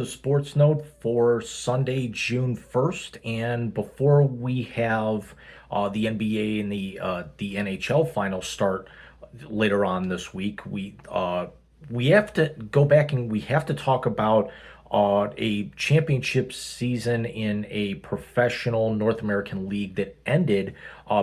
Sports Note for Sunday, June 1st. And before we have the NBA and the NHL finals start later on this week, we have to go back and we have to talk about a championship season in a professional North American league that ended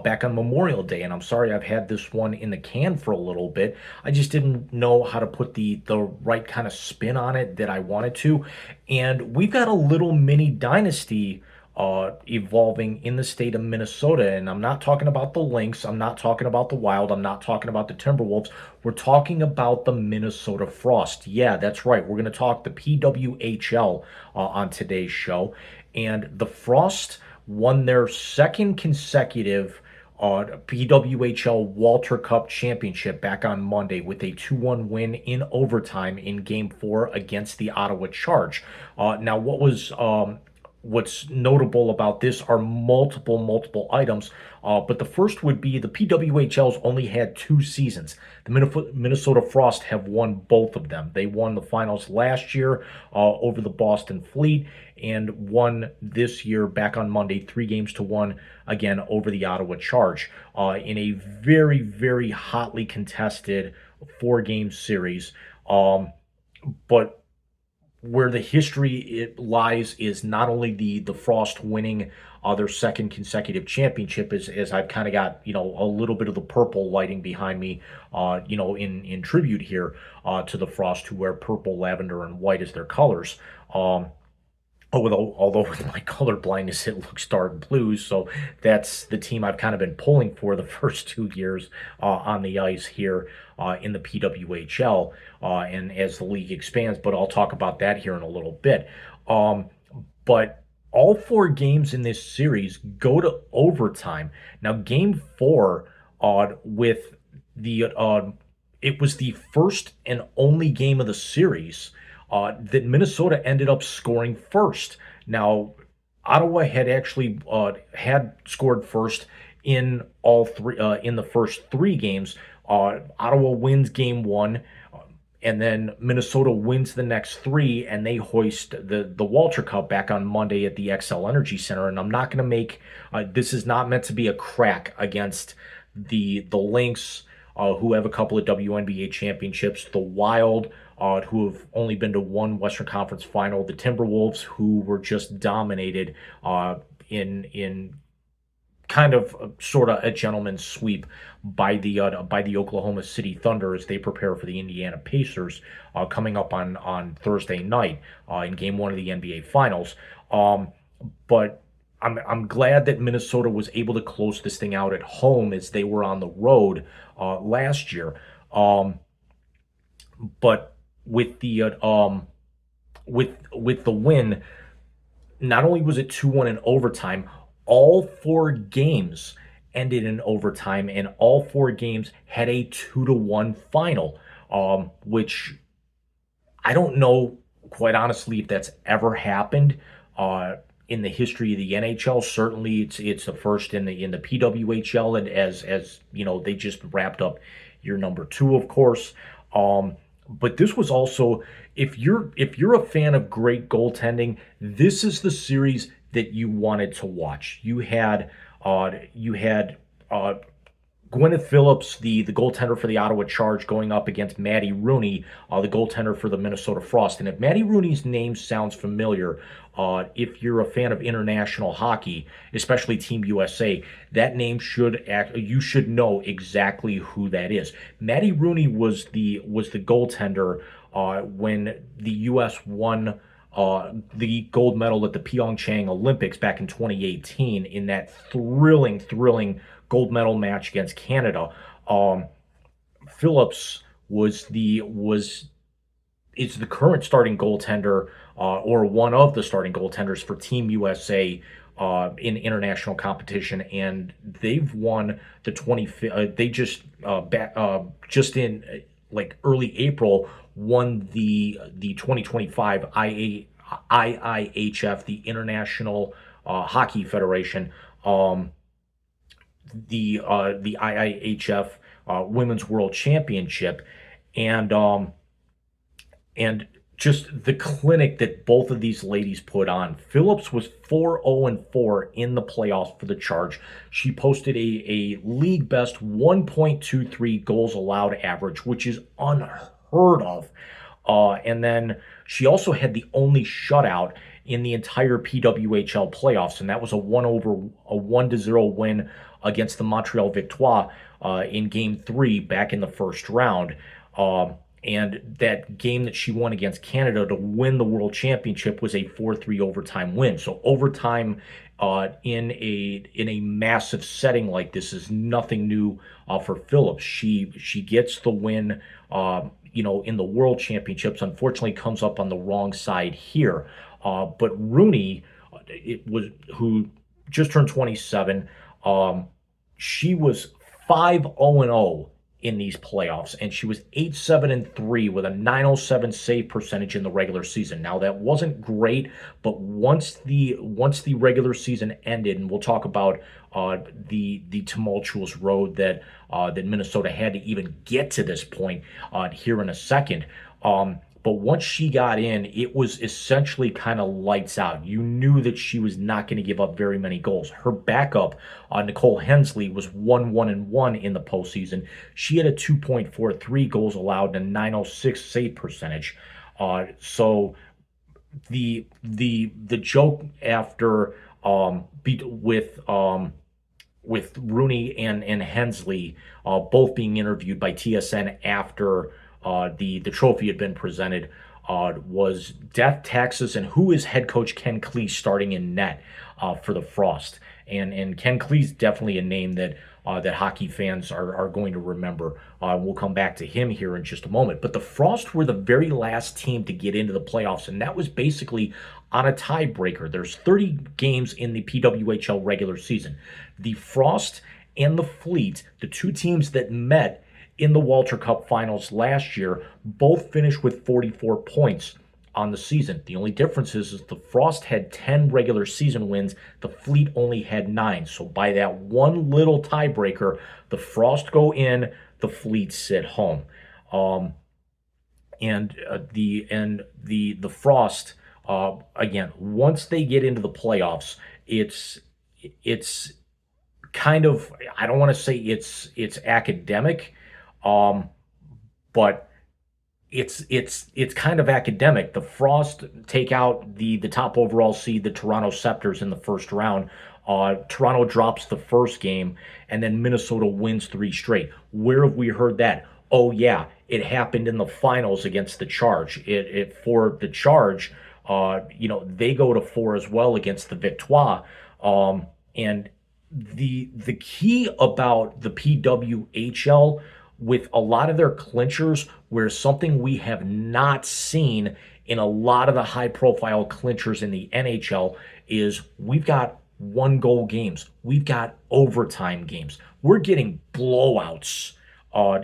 back on Memorial Day. And I'm sorry I've had this one in the can for a little bit. I just didn't know how to put the right kind of spin on it that I wanted to. And we've got a little mini dynasty evolving in the state of Minnesota. And I'm not talking about the Lynx. I'm not talking about the Wild. I'm not talking about the Timberwolves. We're talking about the Minnesota Frost. Yeah, that's right. We're going to talk the PWHL on today's show. And the Frost won their second consecutive PWHL Walter Cup championship back on Monday with a 2-1 win in overtime in Game 4 against the Ottawa Charge. Now, what's notable about this are multiple items, but the first would be the PWHL's only had 2 seasons. The Minnesota Frost have won both of them. They won the finals last year over the Boston Fleet and won this year back on Monday 3-1 again over the Ottawa Charge in a very hotly contested 4-game series. But where the history it lies is not only the Frost winning their second consecutive championship, as I've kind of got a little bit of the purple lighting behind me, in tribute here to the Frost, who wear purple, lavender, and white as their colors. Although with my color blindness, it looks dark blue, so that's the team I've kind of been pulling for the first 2 years on the ice here in the PWHL, and as the league expands. But I'll talk about that here in a little bit. But all 4 games in this series go to overtime. Now, Game 4 with the it was the first and only game of the series that Minnesota ended up scoring first. Now, Ottawa had actually had scored first in all three in the first 3 games. Ottawa wins Game 1, and then Minnesota wins the next 3, and they hoist the Walter Cup back on Monday at the XL Energy Center. And I'm not going to make this is not meant to be a crack against the Lynx, who have a couple of WNBA championships, the Wild, who have only been to one Western Conference final, the Timberwolves, who were just dominated in kind of sort of a gentleman's sweep by the Oklahoma City Thunder as they prepare for the Indiana Pacers coming up on Thursday night in Game 1 of the NBA Finals. But I'm glad that Minnesota was able to close this thing out at home as they were on the road last year. But with the with the win, not only was it 2-1 in overtime, all 4 games ended in overtime, and all 4 games had a 2-1 final, which I don't know, quite honestly, if that's ever happened in the history of the NHL. Certainly, it's the first in the PWHL, and as you know, they just wrapped up year number 2, of course. But this was also, if you're a fan of great goaltending, this is the series that you wanted to watch. You had Gwyneth Phillips, the goaltender for the Ottawa Charge, going up against Maddie Rooney, the goaltender for the Minnesota Frost. And if Maddie Rooney's name sounds familiar, if you're a fan of international hockey, especially Team USA, that name you should know exactly who that is. Maddie Rooney was the goaltender when the U.S. won the gold medal at the Pyeongchang Olympics back in 2018 in that thrilling gold medal match against Canada. Phillips is the current starting goaltender, or one of the starting goaltenders for Team USA in international competition, and they've won the 25th. They just in like early April won the 2025 IIHF, the International Hockey Federation, the IIHF Women's World Championship, and just the clinic that both of these ladies put on. Phillips was 4-0-4 in the playoffs for the Charge. She posted a league best 1.23 goals allowed average, which is unheard of. And then she also had the only shutout in the entire PWHL playoffs, and that was a 1-0 win against the Montreal Victoire in Game 3 back in the first round. And that game that she won against Canada to win the World Championship was a 4-3 overtime win. So overtime in a massive setting like this is nothing new for Phillips. She gets the win. In the World Championships, unfortunately comes up on the wrong side here. But Rooney, who just turned 27, she was 5-0-0 in these playoffs, and she was 8-7-3 with a 907 save percentage in the regular season. Now that wasn't great, but once the regular season ended, and we'll talk about the tumultuous road that Minnesota had to even get to this point here in a second. But once she got in, it was essentially kind of lights out. You knew that she was not going to give up very many goals. Her backup, Nicole Hensley, was 1-1-1 in the postseason. She had a 2.43 goals allowed and a 906 save percentage. So the joke after with Rooney and Hensley both being interviewed by TSN after the trophy had been presented was death, taxes, and who is head coach Ken Clee starting in net for the Frost. And Ken Clee's definitely a name that hockey fans are going to remember. We'll come back to him here in just a moment. But the Frost were the very last team to get into the playoffs, and that was basically on a tiebreaker. There's 30 games in the PWHL regular season. The Frost and the Fleet, the two teams that met in the Walter Cup finals last year, both finished with 44 points on the season. The only difference is the Frost had 10 regular season wins, the Fleet only had 9. So by that one little tiebreaker, the Frost go in, the Fleet sit home. The Frost again, once they get into the playoffs, it's kind of, I don't want to say it's academic, but it's kind of academic. The Frost take out the top overall seed, the Toronto Scepters, in the first round. Toronto drops the first game, and then Minnesota wins 3 straight. Where have we heard that? Oh yeah, it happened in the finals against the Charge. It for the Charge, they go to 4 as well against the Victoire. And the key about the PWHL with a lot of their clinchers, where something we have not seen in a lot of the high-profile clinchers in the NHL, is we've got 1-goal games. We've got overtime games. We're getting blowouts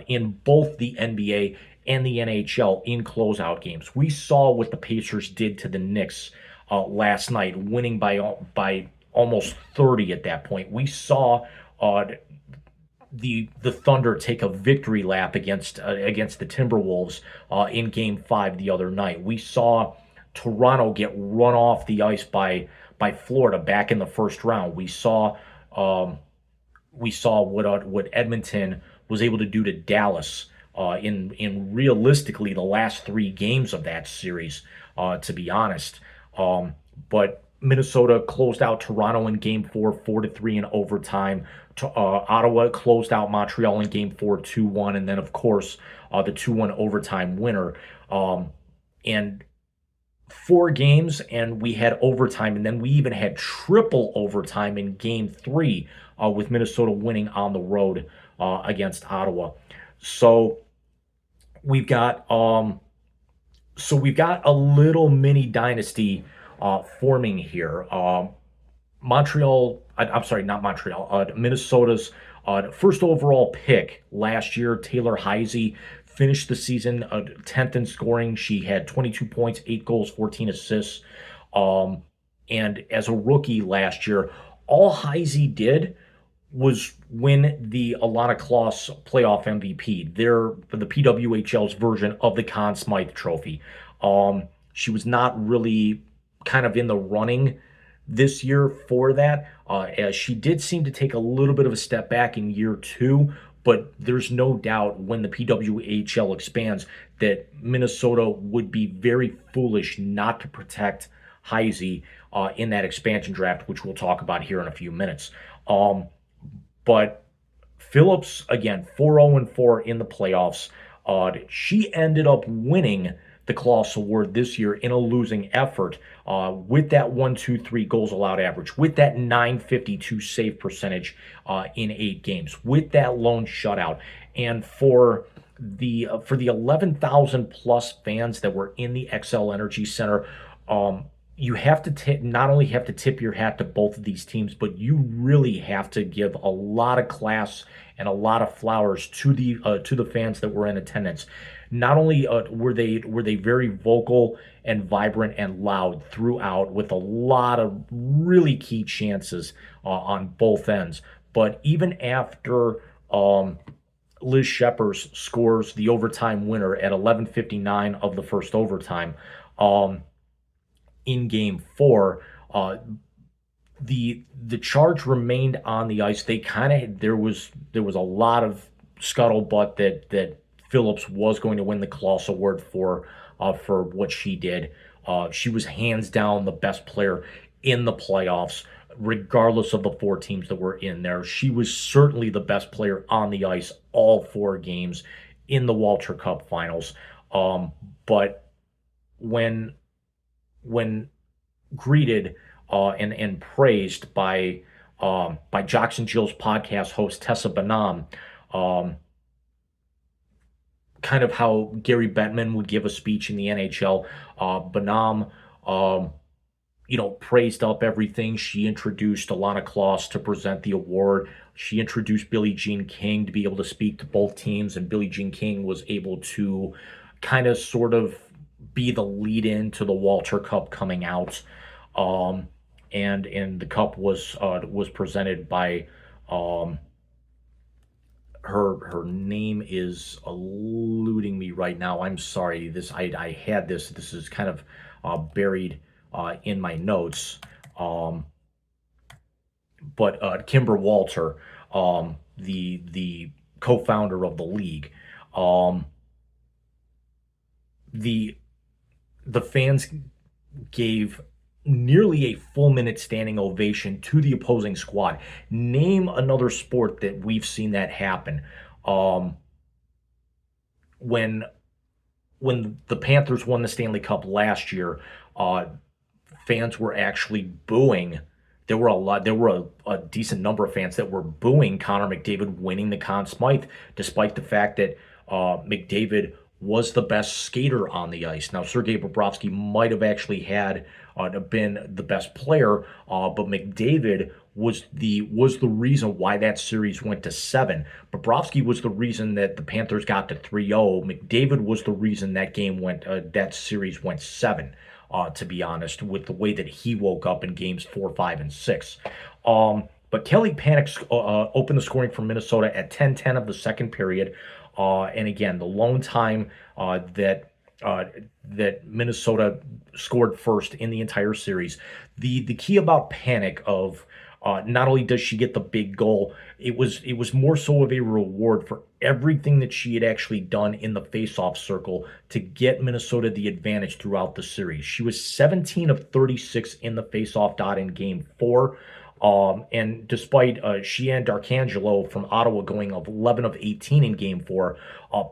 in both the NBA and the NHL in closeout games. We saw what the Pacers did to the Knicks last night, winning by almost 30 at that point. We saw the Thunder take a victory lap against the Timberwolves in Game 5 the other night. We saw Toronto get run off the ice by Florida back in the first round. We saw what Edmonton was able to do to Dallas in realistically the last 3 games of that series, to be honest. But Minnesota closed out Toronto in Game 4, 4-3 in overtime. Ottawa closed out Montreal in Game 4, 2-1, and then of course the 2-1 overtime winner. And 4 games, and we had overtime, and then we even had triple overtime in Game 3 with Minnesota winning on the road against Ottawa. So we've got a little mini dynasty forming here. Minnesota's first overall pick last year, Taylor Heisey, finished the season 10th in scoring. She had 22 points, 8 goals, 14 assists. And as a rookie last year, all Heisey did was win the Alana Kloss playoff MVP. They're the PWHL's version of the Conn Smythe Trophy. She was not really kind of in the running this year for that, as she did seem to take a little bit of a step back in year two. But there's no doubt when the PWHL expands that Minnesota would be very foolish not to protect Heisey in that expansion draft, which we'll talk about here in a few minutes. But Phillips, again, 4-0-4 in the playoffs. She ended up winning the Kloss Award this year in a losing effort with that 1-2-3 goals allowed average, with that 952 save percentage in 8 games, with that lone shutout. And for the 11,000 plus fans that were in the XL Energy Center, you have to not only have to tip your hat to both of these teams, but you really have to give a lot of class and a lot of flowers to the fans that were in attendance. Not only were they very vocal and vibrant and loud throughout, with a lot of really key chances on both ends, but even after Liz Sheppers scores the overtime winner at 11:59 of the first overtime. In game four, the Charge remained on the ice. They kind of there was a lot of scuttlebutt that Phillips was going to win the Kloss Award for what she did. She was hands down the best player in the playoffs, regardless of the 4 teams that were in there. She was certainly the best player on the ice all 4 games in the Walter Cup finals. But when greeted and praised by Jocks and Jill's podcast host Tessa Bonham, kind of how Gary Bettman would give a speech in the NHL. Bonham, praised up everything. She introduced Alana Kloss to present the award. She introduced Billie Jean King to be able to speak to both teams, and Billie Jean King was able to kind of sort of be the lead-in to the Walter Cup coming out. And the cup was presented by her name is eluding me right now. I'm sorry. I had this. This is kind of buried in my notes. But Kimber Walter, the co-founder of the league, the fans gave nearly a full minute standing ovation to the opposing squad. Name another sport that we've seen that happen. When the Panthers won the Stanley Cup last year, fans were actually booing. There were a decent number of fans that were booing Connor McDavid winning the Conn Smythe, despite the fact that McDavid was the best skater on the ice. Now, Sergei Bobrovsky might have actually been the best player, but McDavid was the reason why that series went to 7. Bobrovsky was the reason that the Panthers got to 3-0. McDavid was the reason that series went 7. To be honest, with the way that he woke up in games 4, 5, and 6. But Kelly Panik opened the scoring for Minnesota at 10:10 of the second period. And again, the lone time that Minnesota scored first in the entire series. The key about Panik of not only does she get the big goal, it was more so of a reward for everything that she had actually done in the faceoff circle to get Minnesota the advantage throughout the series. She was 17 of 36 in the faceoff dot in game 4. And despite Sheann Darcangelo from Ottawa going of 11 of 18 in game 4,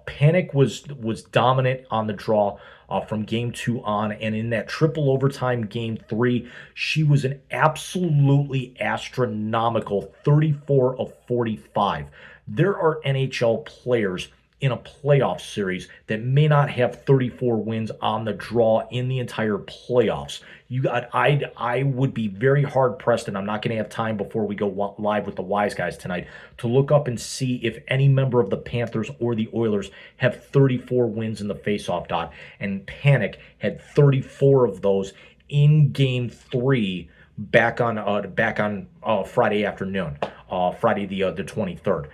Panik was dominant on the draw from game 2 on, and in that triple overtime game 3, she was an absolutely astronomical 34 of 45. There are NHL players in a playoff series that may not have 34 wins on the draw in the entire playoffs. I would be very hard pressed, and I'm not going to have time before we go live with the Wise Guys tonight to look up and see if any member of the Panthers or the Oilers have 34 wins in the faceoff dot. And Panik had 34 of those in Game 3 back on Friday afternoon, Friday the 23rd.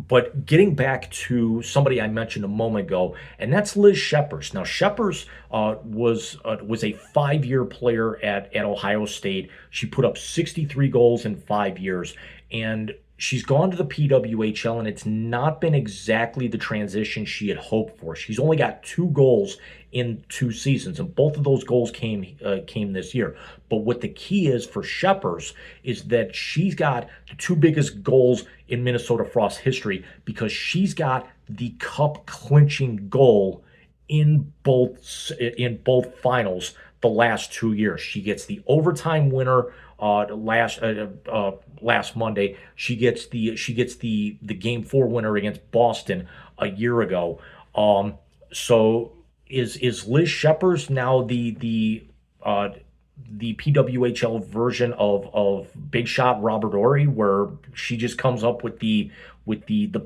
But getting back to somebody I mentioned a moment ago, and that's Liz Shepherd. Now, Shepherd was a 5-year player at Ohio State. She put up 63 goals in 5 years, and she's gone to the PWHL, and it's not been exactly the transition she had hoped for. She's only got 2 goals in 2 seasons, and both of those goals came this year. But what the key is for Shepherds is that she's got the 2 biggest goals in Minnesota Frost history because she's got the cup clinching goal in both finals the last 2 years. She gets the overtime winner last Monday. She gets the game 4 winner against Boston a year ago. So is Liz Shepherd now the PWHL version of Big Shot Robert Ory, where she just comes up with the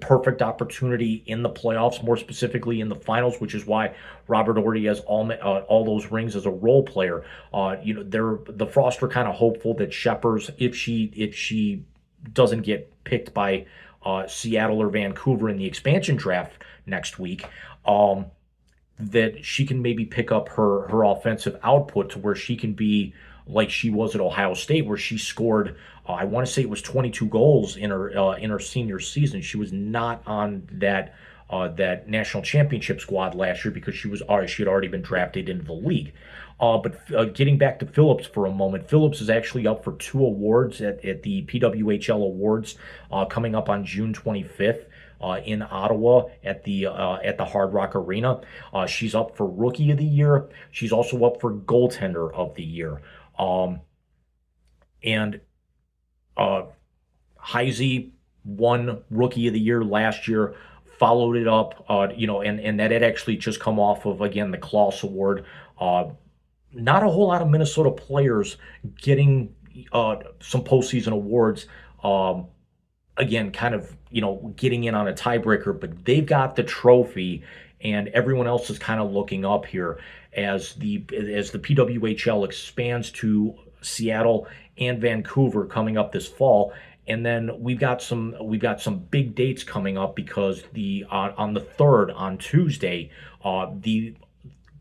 perfect opportunity in the playoffs, more specifically in the finals, which is why Robert Ory has all those rings as a role player. The Frost are kind of hopeful that Shepherd, if she doesn't get picked by Seattle or Vancouver in the expansion draft next week, that she can maybe pick up her offensive output to where she can be like she was at Ohio State, where she scored. I want to say it was 22 goals in her senior season. She was not on that national championship squad last year because she had already been drafted into the league. But getting back to Phillips for a moment, Phillips is actually up for 2 awards at the PWHL Awards coming up on June 25th. In Ottawa at the Hard Rock Arena. She's up for Rookie of the Year. She's also up for Goaltender of the Year. And Heisey won Rookie of the Year last year, followed it up, and that had actually just come off of, again, the Klaus Award. Not a whole lot of Minnesota players getting some postseason awards. Again, kind of, getting in on a tiebreaker, but they've got the trophy, and everyone else is kind of looking up here as the PWHL expands to Seattle and Vancouver coming up this fall. And then we've got some big dates coming up because on the 3rd, on Tuesday, the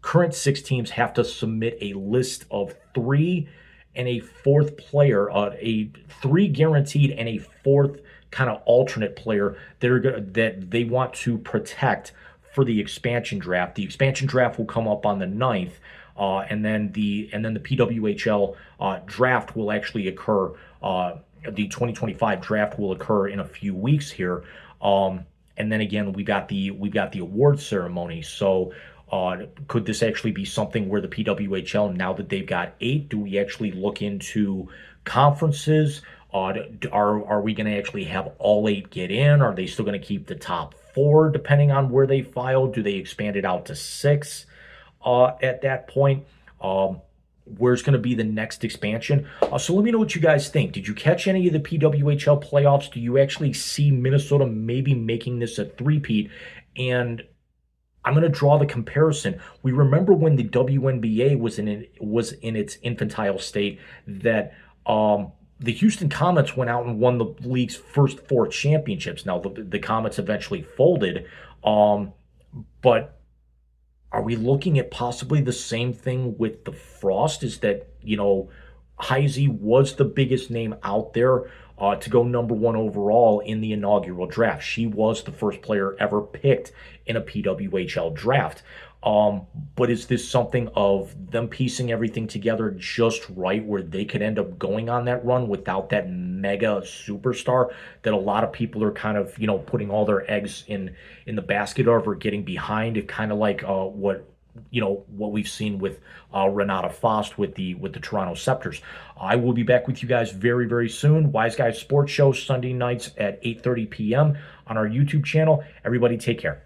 current 6 teams have to submit a list of 3 and a fourth player, a 3 guaranteed and a fourth kind of alternate player that they want to protect for the expansion draft. The expansion draft will come up on the 9th, and then the PWHL draft will actually occur. The 2025 draft will occur in a few weeks here, and then again we got the award ceremony. So could this actually be something where the PWHL, now that they've got 8, do we actually look into conferences? Are we going to actually have all 8 get in? Are they still going to keep the top 4 depending on where they file? Do they expand it out to 6 at that point? Where's going to be the next expansion? So let me know what you guys think. Did you catch any of the PWHL playoffs? Do you actually see Minnesota maybe making this a three-peat? And I'm going to draw the comparison. We remember when the WNBA was in its infantile state that the Houston Comets went out and won the league's first 4 championships. Now, the Comets eventually folded, but are we looking at possibly the same thing with the Frost? Is that, Heisey was the biggest name out there to go number 1 overall in the inaugural draft. She was the first player ever picked in a PWHL draft. But is this something of them piecing everything together just right where they could end up going on that run without that mega superstar that a lot of people are kind of, putting all their eggs in the basket of or getting behind? It kind of like what we've seen with Renata Fost with the Toronto Scepters. I will be back with you guys very, very soon. Wise Guys Sports Show Sunday nights at 8:30 p.m. on our YouTube channel. Everybody take care.